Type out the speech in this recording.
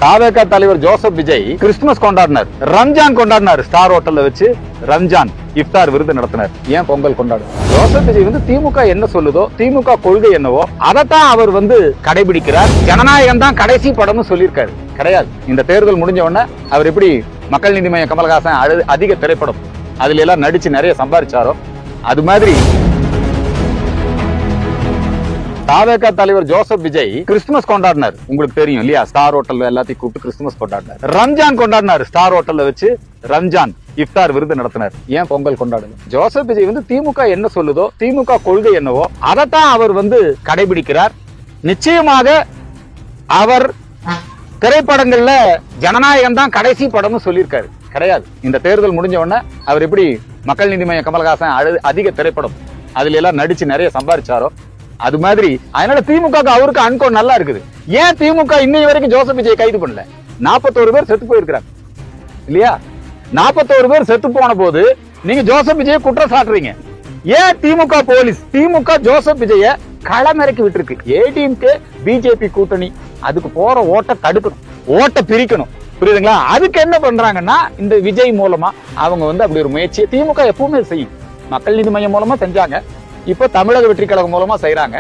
தாவேகா தலைவர் Joseph Vijay Christmas கொண்டாடினார், ரம்ஜான் கொண்டாடினார். ஸ்டார் ஹோட்டல்ல வச்சு ரம்ஜான் இஃப்தார் விருது நடத்தினார். ஏன் பொங்கல் கொண்டாடும்? ஜோசப் விஜய் திமுக என்ன சொல்லுதோ, திமுக கொள்கை என்னவோ அதைத்தான் அவர் கடைபிடிக்கிறார். ஜனநாயகம் தான் கடைசி படம்னு சொல்லியிருக்காரு. கிடையாது. இந்த தேர்தல் முடிஞ்ச உடனே அவர் எப்படி மக்கள் நீதி மய்யம் கமலஹாசன் அதிக திரைப்படம் அதுல எல்லாம் நடிச்சு நிறைய சம்பாதிச்சாரோ அது மாதிரி தாவேகா தலைவர் ஜோசப் விஜய் கிறிஸ்துமஸ் கொண்டாடினார். உங்களுக்கு தெரியும் இல்லையா? ஸ்டார் ஹோட்டல்ல எல்லாத்தையும் கூப்பிட்டு கிறிஸ்துமஸ் கொண்டாடினார். ரம்ஜான் கொண்டாடினார். ஸ்டார் ஹோட்டல்ல வச்சு ரம்ஜான் இஃப்தார் விருது நடத்தினார். ஏன் பொங்கல் கொண்டாடணும்? ஜோசப் விஜய் திமுக என்ன சொல்லுதோ, திமுக கொள்கை என்னவோ அதைத்தான் அவர் கடைபிடிக்கிறார். நிச்சயமாக அவர் திரைப்படங்கள்ல ஜனநாயகம் தான் கடைசி படம்னு சொல்லியிருக்காரு. கிடையாது. இந்த தேர்தல் முடிஞ்ச உடனே அவர் எப்படி மக்கள் நீதி மய்யம் கமலஹாசன் அதிக திரைப்படம் அதுல எல்லாம் நடிச்சு நிறைய சம்பாதிச்சாரோ அது மாதிரி. அதனால திமுக அவருக்கு அன்கோ நல்லா இருக்குது. ஏன் திமுக இன்னை வரைக்கும் ஜோசப் விஜய் கைது பண்ணல? 41 பேர் செத்து போயிருக்கிறாங்க இல்லையா? 41 பேர் செத்து போன போது நீங்க ஜோசப் விஜய குற்றம் சாட்டுறீங்க. ஏன் திமுக போலீஸ் திமுக ஜோசப் விஜய களமிறக்கி விட்டுருக்கு. ஏடிஎம்கே பிஜேபி கூட்டணி அதுக்கு போற ஓட்ட தடுக்கணும், ஓட்ட பிரிக்கணும். புரியுதுங்களா? அதுக்கு என்ன பண்றாங்கன்னா இந்த விஜய் மூலமா அவங்க அப்படி ஒரு முயற்சியை திமுக எப்பவுமே செய்யும். மக்கள் நீதி மய்யம் மூலமா செஞ்சாங்க, இப்ப தமிழக வெற்றி கழகம் மூலமா செய்யறாங்க.